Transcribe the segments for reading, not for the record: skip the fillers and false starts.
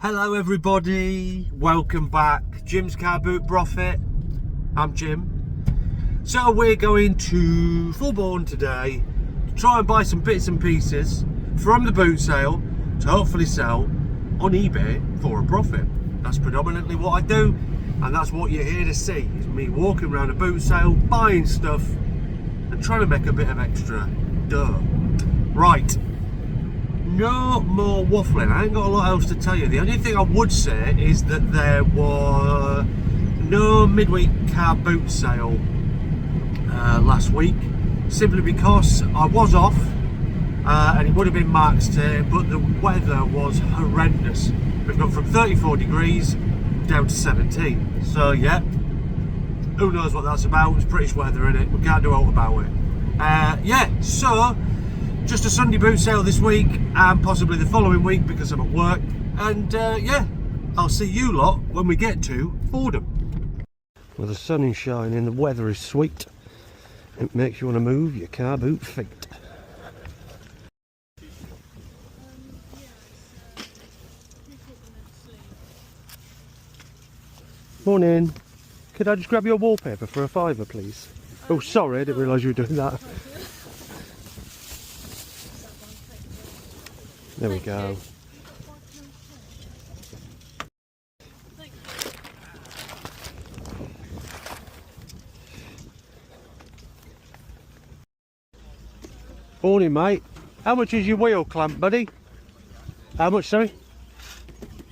Hello everybody, welcome back. Jim's Car Boot Profit. I'm Jim. So we're going to Fulbourn today to try and buy some bits and pieces from the boot sale to hopefully sell on eBay for a profit. That's predominantly what I do, and that's what you're here to see, is me walking around a boot sale, buying stuff and trying to make a bit of extra dough. Right. No more waffling. I ain't got a lot else to tell you. The only thing I would say is that there was no midweek car boot sale last week, simply because I was off and it would have been Mark's Day, but the weather was horrendous. We've gone from 34 degrees down to 17. So yeah, who knows what that's about. It's British weather, innit? We can't do all about it. Yeah, so just a Sunday boot sale this week and possibly the following week because I'm at work. And yeah, I'll see you lot when we get to Fordham. Well, the sun is shining, the weather is sweet. It makes you want to move your car boot feet. Morning. Could I just grab your wallpaper for a £5, please? Oh, sorry, I didn't realise you were doing that. There we go. Morning, mate. How much is your wheel clamp, buddy? How much, sorry?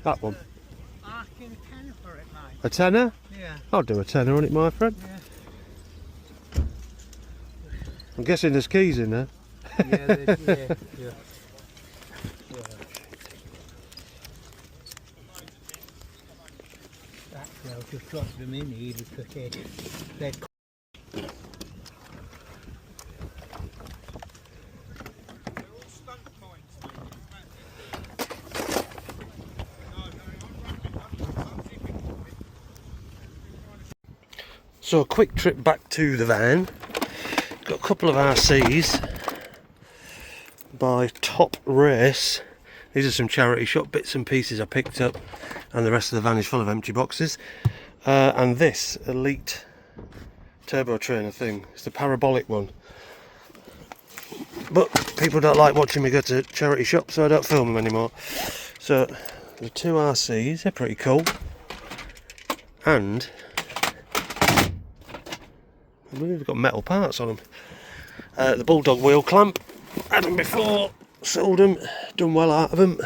That one. Asking a tenner for it, mate. A tenner? Yeah. I'll do a tenner on it, my friend. Yeah. I'm guessing there's keys in there. Yeah. Actually, I'll just drop them in here because they're So a quick trip back to the van. Got a couple of RCs by Top Race. These are some charity shop bits and pieces I picked up, and the rest of the van is full of empty boxes. And this Elite Turbo Trainer thing, it's the parabolic one. But people don't like watching me go to charity shops, so I don't film them anymore. So the two RCs, they're pretty cool. And they've got metal parts on them. The Bulldog wheel clamp, had them before, sold them, done well out of them.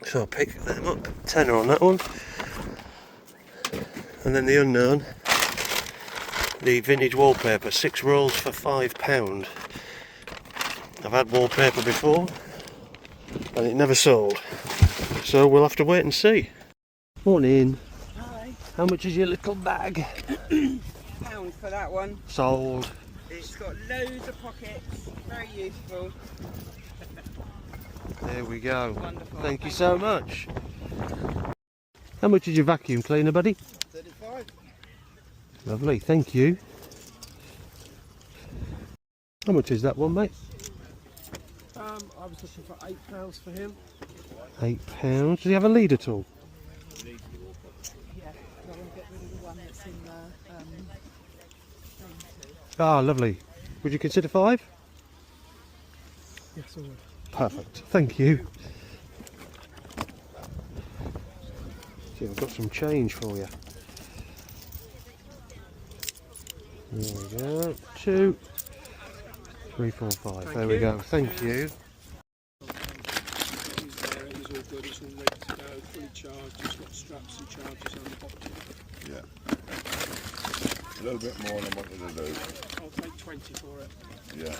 So I'll pick them up, tenner on that one. And then the unknown, the vintage wallpaper, 6 rolls for £5. I've had wallpaper before and it never sold, so we'll have to wait and see. Morning. Hi. How much is your little bag? £1 for that one. Sold. It's got loads of pockets, very useful. There we go. Wonderful. Thank you so much. How much is your vacuum cleaner, buddy? 35. Lovely, thank you. How much is that one, mate? I was looking for £8 for him. £8. Does he have a lead at all? Yeah, I want to get rid of the one that's in the Ah, lovely. Would you consider 5? yes, I would. Perfect, thank you. See, I've got some change for you. There we go. 2, 3, 4, 5. There we go. Thank you. He's there, it was all good, it's all ready to go, fully charged, it's got straps and chargers on the bottom. Yeah. A little bit more than I wanted to do. I'll take 20 for it. Yeah.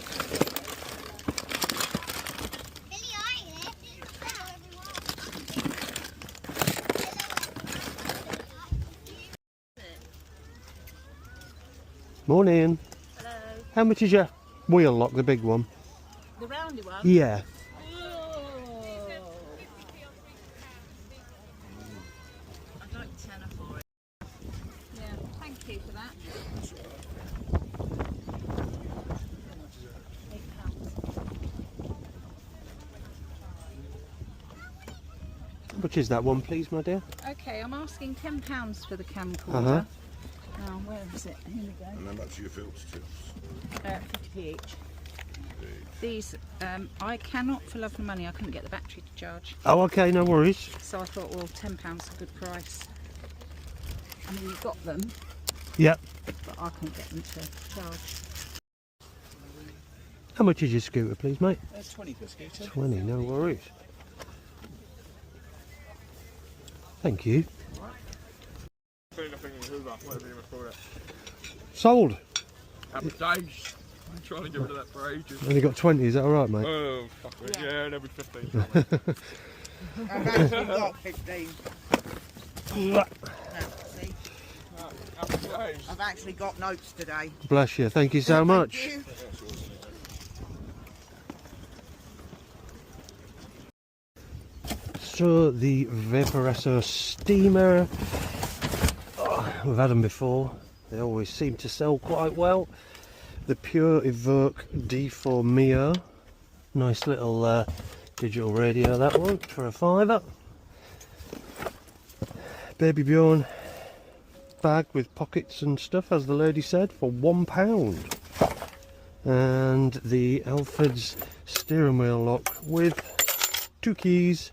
Morning. Hello. How much is your wheel lock, the big one? The roundy one? Yeah. Oh. I'd like 10 for it. Yeah, thank you for that. much is that one, please, my dear? Okay, I'm asking £10 for the camcorder. Uh-huh. Now, where is it? Here we go. And how much are your filter tips? 50p each. These, I cannot, for love and money, I couldn't get the battery to charge. Oh, okay, no worries. So I thought, well, £10 is a good price. I mean, you've got them, Yep. but I couldn't get them to charge. How much is your scooter, please, mate? 20 per scooter. 20, no worries. Thank you. Sold. Happy days. I'm trying to get rid of that for ages. Only got 20, is that alright, mate? Oh, fuck it. Yeah, and every 15. I've actually got 15. No, see, Happy days. I've actually got notes today. Bless you, thank you so much. Thank you. So the Vaporesso steamer, we've had them before, they always seem to sell quite well. The Pure Evoke D4 Mio, nice little digital radio, that one, for a £5. Baby Bjorn bag with pockets and stuff, as the lady said, for £1. And the Alfred's steering wheel lock with 2 keys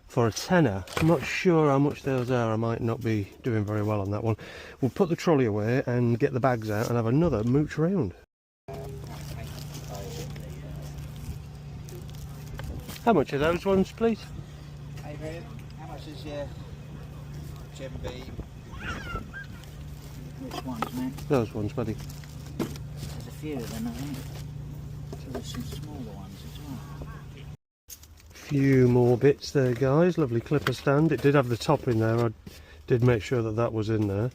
for a tenner. I'm not sure how much those are, I might not be doing very well on that one. We'll put the trolley away and get the bags out and have another mooch round. How much are those ones, please? Hey, babe, how much is your Jim Beam? Which ones, man? Those ones, buddy. There's a few of them, I think. So there's some smaller ones as well. Few more bits there, guys. Lovely clipper stand. It did have the top in there. I did make sure that that was in there.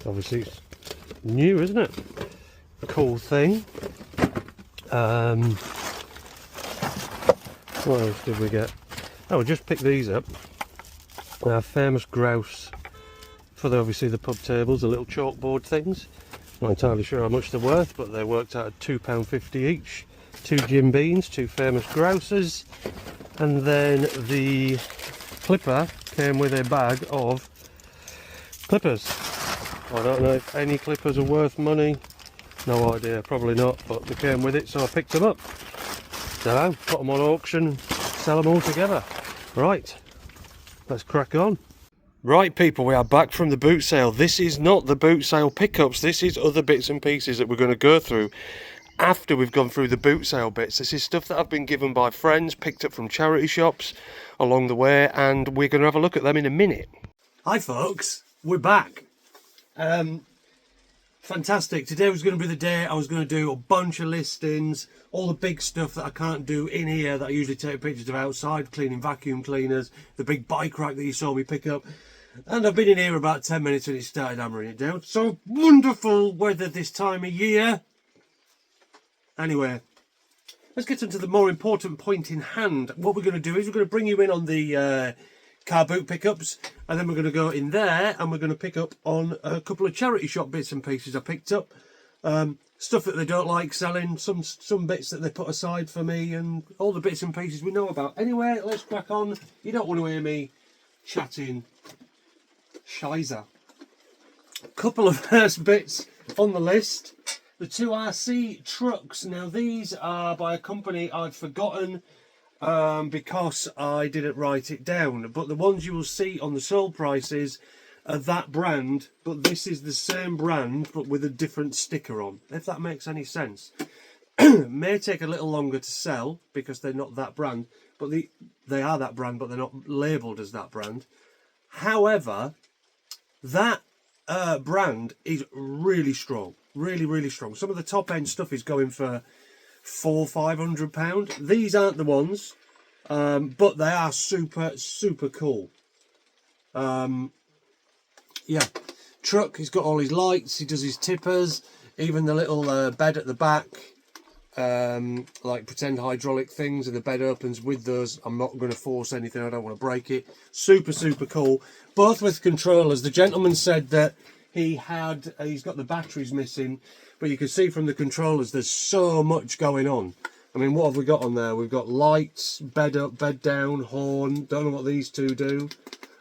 Obviously it's new, isn't it? Cool thing. What else did we get? Oh, we just picked these up. Famous grouse for obviously the pub tables, the little chalkboard things. Not entirely sure how much they're worth, but they worked out at £2.50 each. 2 Jim Beans, 2 famous grouses. And then the clipper came with a bag of clippers. I don't know if any clippers are worth money. No idea, probably not, but they came with it, so I picked them up. So, put them on auction and sell them all together. Right, let's crack on. Right people, we are back from the boot sale. This is not the boot sale pickups, this is other bits and pieces that we're going to go through after we've gone through the boot sale bits. This is stuff that I've been given by friends, picked up from charity shops along the way, and we're going to have a look at them in a minute. Hi folks, we're back. Fantastic. Today was going to be the day I was going to do a bunch of listings, all the big stuff that I can't do in here that I usually take pictures of outside, cleaning vacuum cleaners, the big bike rack that you saw me pick up. And I've been in here about 10 minutes and it started hammering it down. So wonderful weather this time of year. Anyway, let's get into the more important point in hand. What we're going to do is we're going to bring you in on the car boot pickups, and then we're going to go in there and we're going to pick up on a couple of charity shop bits and pieces I picked up. Stuff that they don't like selling, some bits that they put aside for me, and all the bits and pieces we know about. Anyway, let's crack on. You don't want to hear me chatting shizer. A couple of first bits on the list. The 2 RC trucks. Now these are by a company I'd forgotten because I didn't write it down, but the ones you will see on the sold prices are that brand, but this is the same brand but with a different sticker on, if that makes any sense. May take a little longer to sell because they're not that brand, but they are that brand, but they're not labelled as that brand. However, that brand is really strong, really strong. Some of the top end stuff is going for £400–500. These aren't the ones, but they are super cool. Yeah, truck, he's got all his lights, he does his tippers, even the little bed at the back, like pretend hydraulic things, and the bed opens with those. I'm not going to force anything, I don't want to break it. Super cool, both with controllers. The gentleman said that he's got the batteries missing, but you can see from the controllers there's so much going on. I mean, what have we got on there? We've got lights, bed up, bed down, horn. Don't know what these two do.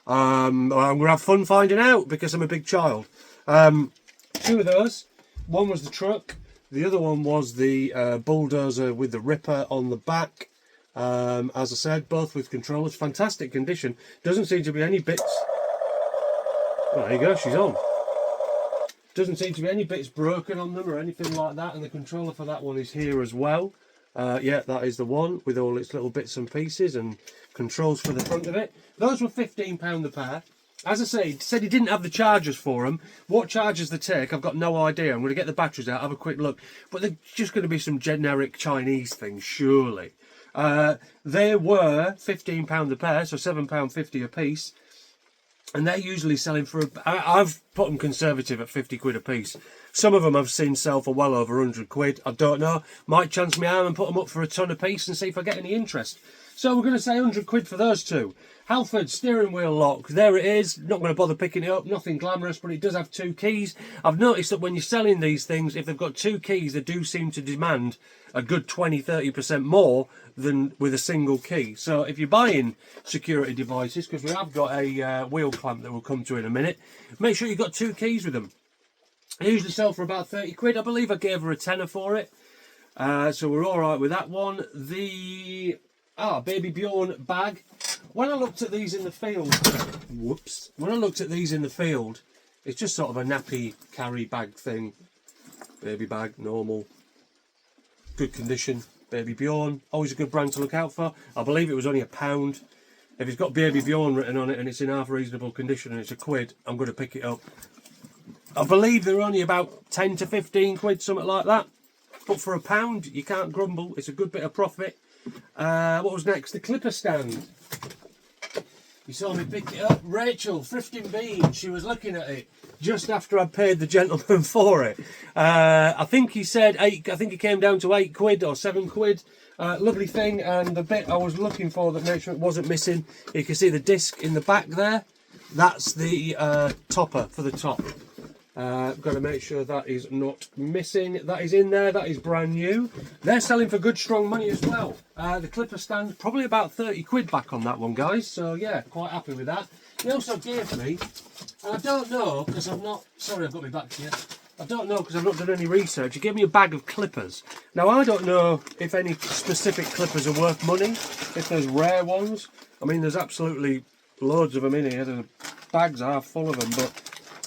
I'm going to have fun finding out because I'm a big child. Two of those. One was the truck. The other one was the bulldozer with the ripper on the back. As I said, both with controllers. Fantastic condition. Doesn't seem to be any bits... Oh, there you go, she's on. Doesn't seem to be any bits broken on them or anything like that. And the controller for that one is here as well. Yeah, that is the one with all its little bits and pieces and controls for the front of it. Those were £15 a pair. As I say, he said he didn't have the chargers for them. What chargers they take, I've got no idea. I'm going to get the batteries out, have a quick look. But they're just going to be some generic Chinese things, surely. They were £15 a pair, so £7.50 a piece. And they're usually selling for... I've put them conservative at 50 quid a piece. Some of them I've seen sell for well over 100 quid. I don't know. Might chance my arm and put them up for a ton a piece and see if I get any interest. So we're going to say 100 quid for those two. Halford steering wheel lock. There it is. Not going to bother picking it up. Nothing glamorous, but it does have 2 keys. I've noticed that when you're selling these things, if they've got 2 keys, they do seem to demand a good 20-30% more than with a single key. So if you're buying security devices, because we have got a wheel clamp that we'll come to in a minute, make sure you've got 2 keys with them. They usually sell for about 30 quid. I believe I gave her a tenner for it. So we're all right with that one. The Baby Bjorn bag. When I looked at these in the field, whoops. When I looked at these in the field, it's just sort of a nappy carry bag thing. Baby bag, normal. Good condition. Baby Bjorn, always a good brand to look out for. I believe it was only £1. If it's got Baby Bjorn written on it and it's in half reasonable condition and it's a quid, I'm going to pick it up. I believe they're only about 10 to 15 quid, something like that. But for £1, you can't grumble. It's a good bit of profit. What was next? The clipper stand. You saw me pick it up. Rachel, Thrifting Bean, she was looking at it just after I'd paid the gentleman for it. I think he said 8, I think it came down to 8 quid or 7 quid. Lovely thing, and the bit I was looking for that made sure it wasn't missing, you can see the disc in the back there. That's the topper for the top. Got to make sure that is not missing. That is in there. That is brand new. They're selling for good strong money as well. The clipper stand, probably about 30 quid back on that one, guys. So yeah, quite happy with that. He also gave me, and I don't know because I've not, sorry I've got my back to you. I don't know because I've not done any research. He gave me a bag of clippers. Now I don't know if any specific clippers are worth money, if there's rare ones. I mean there's absolutely loads of them in here. The bags are full of them, but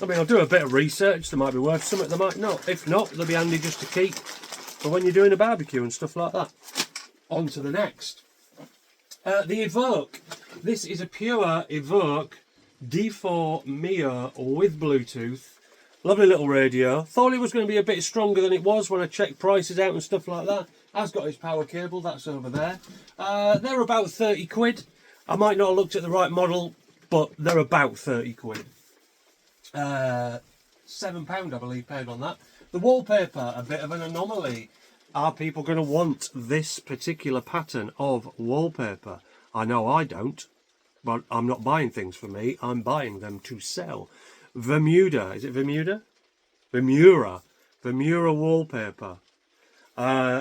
I mean, I'll do a bit of research. They might be worth something, they might not. If not, they'll be handy just to keep for when you're doing a barbecue and stuff like that. On to the next. The Evoke. This is a pure Evoke D4 Mio with Bluetooth. Lovely little radio. Thought it was going to be a bit stronger than it was when I checked prices out and stuff like that. Has got its power cable, that's over there. They're about 30 quid. I might not have looked at the right model, but they're about 30 quid. £7 I believe paid on that. The wallpaper, a bit of an anomaly. Are people going to want this particular pattern of wallpaper? I know I don't, but I'm not buying things for me, I'm buying them to sell. Bermuda, is it Bermuda? Bermuda wallpaper.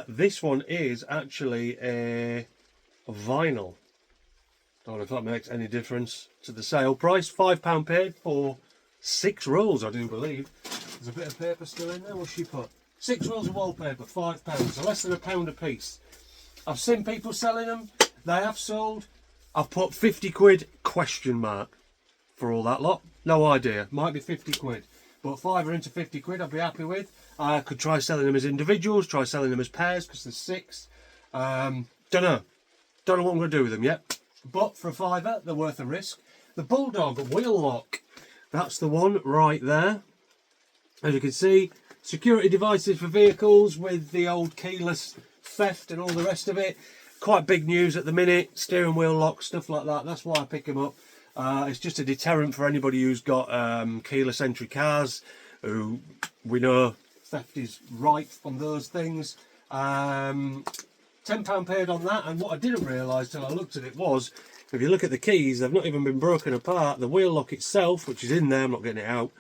This one is actually a vinyl. Don't know if that makes any difference to the sale price. £5 paid for 6 rolls, I do believe. There's a bit of paper still in there. What's she put? 6 rolls of wallpaper, £5, so less than £1 a piece. I've seen people selling them. They have sold. I've put 50 quid question mark for all that lot. No idea. Might be 50 quid. But 5 into 50 quid I'd be happy with. I could try selling them as individuals, try selling them as pairs because there's 6. Don't know. Don't know what I'm going to do with them yet. But for a £5, they're worth a risk. The Bulldog wheel lock. That's the one right there. As you can see, security devices for vehicles with the old keyless theft and all the rest of it. Quite big news at the minute. Steering wheel lock, stuff like that. That's why I pick them up. It's just a deterrent for anybody who's got keyless entry cars, who we know theft is rife on those things. £10 paid on that, and what I didn't realise till I looked at it was, if you look at the keys, they've not even been broken apart. The wheel lock itself, which is in there, I'm not getting it out,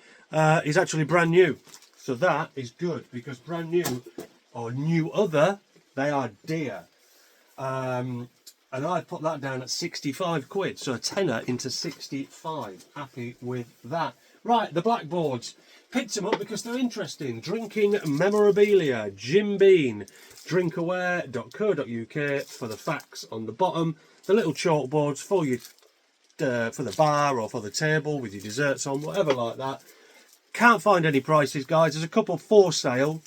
is actually brand new. So that is good, because brand new, or new other, they are dear. And I put that down at 65 quid, so a tenner into 65. Happy with that. Right, the blackboards. Picked them up because they're interesting. Drinking memorabilia, Jim Bean, drinkaware.co.uk for the facts on the bottom. The little chalkboards for you, for the bar or for the table with your desserts on, whatever like that. Can't find any prices, guys. There's a couple for sale.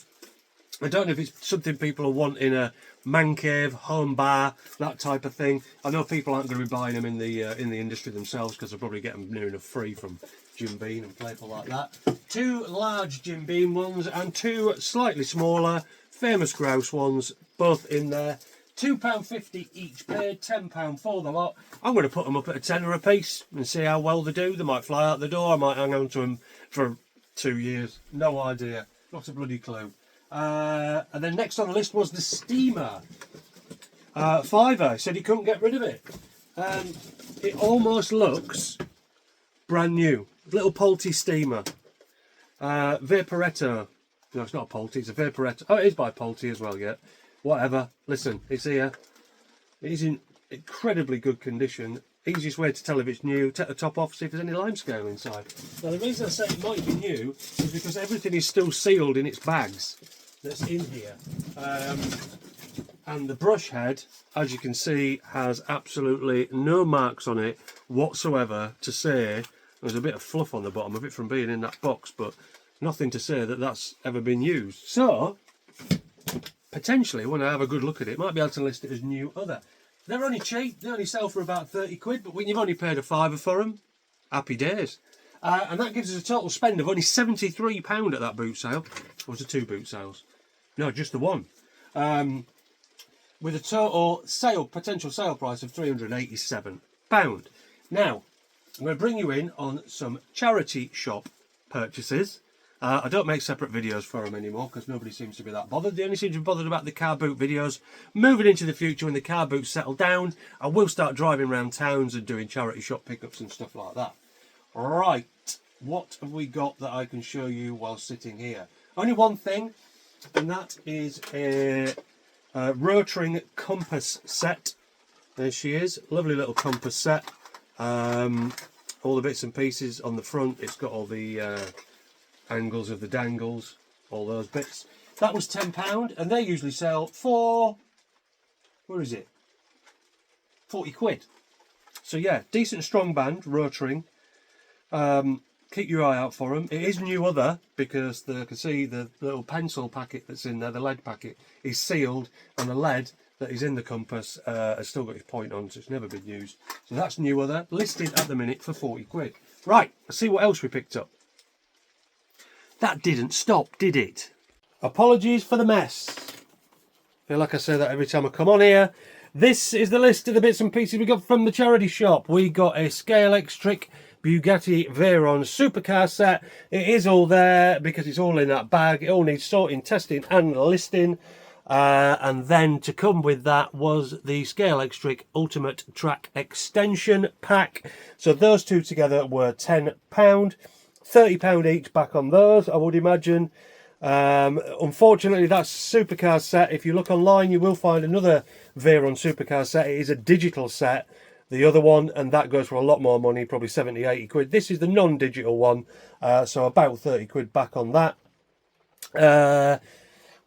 I don't know if it's something people are wanting, a man cave, home bar, that type of thing. I know people aren't going to be buying them in the industry themselves because they'll probably get them near enough free from Jim Bean and people like that. 2 large Jim Bean ones and 2 slightly smaller famous grouse ones, both in there. £2.50 each paid, £10 for the lot. I'm going to put them up at a tenner a piece and see how well they do. They might fly out the door. I might hang on to them for 2 years. No idea. Not a bloody clue. And then next on the list was the steamer. Fiver said he couldn't get rid of it. It almost looks brand new. Little Pulte steamer. Vaporetto. No, it's not a Pulte, it's a Vaporetto. Oh, it is by Pulte as well, yeah. Whatever. Listen, it's here. It is in incredibly good condition. Easiest way to tell if it's new, take the top off, see if there's any limescale inside. Now the reason I say it might be new is because everything is still sealed in its bags that's in here. And the brush head, as you can see, has absolutely no marks on it whatsoever to say. There's a bit of fluff on the bottom of it from being in that box, but nothing to say that that's ever been used. So, potentially, when I have a good look at it, might be able to list it as new other. They're only cheap, they only sell for about 30 quid, but when you've only paid a fiver for them, happy days. And that gives us a total spend of only £73 at that boot sale. Or was it 2 boot sales? No, just the one. With a total potential sale price of £387. Now, I'm going to bring you in on some charity shop purchases. I don't make separate videos for them anymore because nobody seems to be that bothered. They only seem to be bothered about the car boot videos. Moving into the future, when the car boots settle down, I will start driving around towns and doing charity shop pickups and stuff like that. Right, what have we got that I can show you while sitting here? Only one thing, and that is a Rotring compass set. There she is, lovely little compass set. All the bits and pieces on the front. It's got all the angles of the dangles, all those bits. That was £10, and they usually sell for, where is it? 40 quid. So yeah, decent strong band, Rotring. Keep your eye out for them. It is new other because you can see the little pencil packet that's in there, the lead packet, is sealed, and the lead that is in the compass has still got its point on, so it's never been used. So that's new other, listed at the minute for 40 quid. Right, let's see what else we picked up. That didn't stop, did it? Apologies for the mess. I feel like I say that every time I come on here. This is the list of the bits and pieces we got from the charity shop. We got a Scalextric Bugatti Veyron supercar set. It is all there because it's all in that bag. It all needs sorting, testing and listing. And then to come with that was the Scalextric Ultimate Track Extension Pack. So those two together were £10. £30 each back on those, I would imagine. Unfortunately, that's supercar set. If you look online, you will find another Veyron supercar set. It is a digital set, the other one, and that goes for a lot more money, probably 70, 80 quid. This is the non-digital one, so about 30 quid back on that.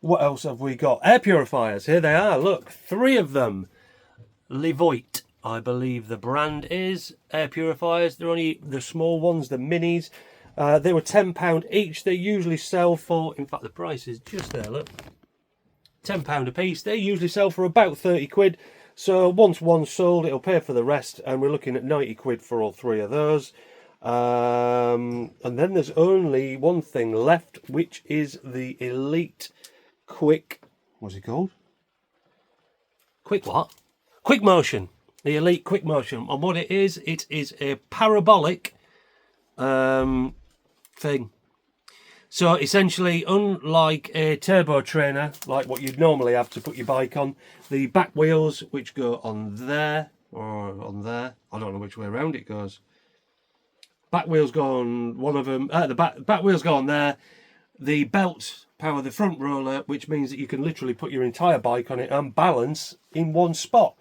What else have we got? Air purifiers, here they are, look, 3 of them. Levoit, I believe the brand is. Air purifiers, they're only the small ones, the minis. They were £10 each. They usually sell for, in fact the price is just there, look, £10 a piece. They usually sell for about 30 quid. So once one's sold, it'll pay for the rest, and we're looking at 90 quid for all 3 of those. And then there's only one thing left, which is the Elite Quick, what's it called? Quick what? Quick Motion. The Elite Quick Motion. And what it is a parabolic thing. So essentially, unlike a turbo trainer, like what you'd normally have to put your bike on, the back wheels, which go on there, or on there, I don't know which way around it goes. Back wheels go on one of them, the back wheels go on there, The belts power the front roller, which means that you can literally put your entire bike on it and balance in one spot.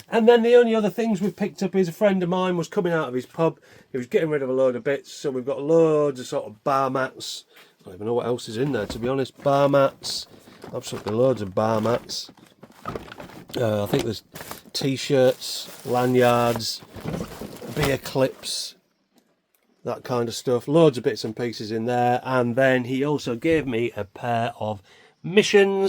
And then the only other things we've picked up is a friend of mine was coming out of his pub. He was getting rid of a load of bits, so we've got loads of sort of bar mats. I don't even know what else is in there, to be honest. Bar mats, absolutely loads of bar mats. I think there's t-shirts, lanyards, beer clips, that kind of stuff. Loads of bits and pieces in there. And then he also gave me a pair of Mission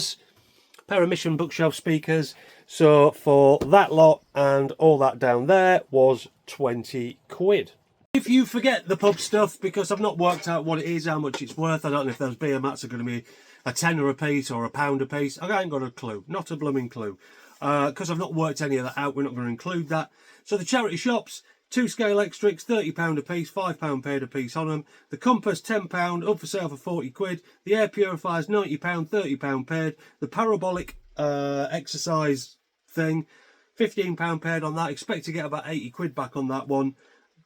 bookshelf speakers. So for that lot and all that down there was 20 quid. If you forget the pub stuff, because I've not worked out what it is, how much it's worth, I don't know if those beer mats are going to be a tenner a piece or a pound a piece. I ain't got a clue, not a blooming clue. Because I've not worked any of that out, we're not going to include that. So the charity shops, 2 scale extricts, £30 a piece, £5 paid a piece on them. The compass, £10, up for sale for 40 quid. The air purifiers, £90, £30 paid. The parabolic exercise thing, £15 paid on that. Expect to get about 80 quid back on that one.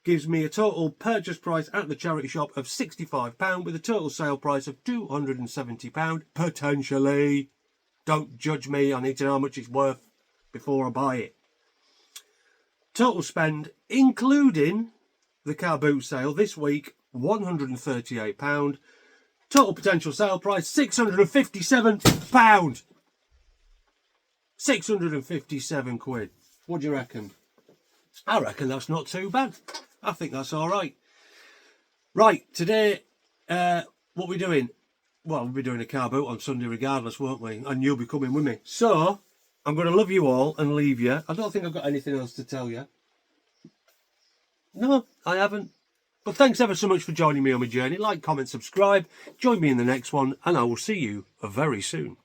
Gives me a total purchase price at the charity shop of £65 with a total sale price of £270, potentially. Don't judge me, I need to know how much it's worth before I buy it. Total spend, including the car boot sale this week, £138. Total potential sale price, £657. 657 quid. What do you reckon? I reckon that's not too bad. I think that's all right. Right, today, what we're doing? Well, we'll be doing a car boot on Sunday regardless, won't we? And you'll be coming with me. So, I'm going to love you all and leave you. I don't think I've got anything else to tell you. No, I haven't. But thanks ever so much for joining me on my journey. Like, comment, subscribe. Join me in the next one, and I will see you very soon.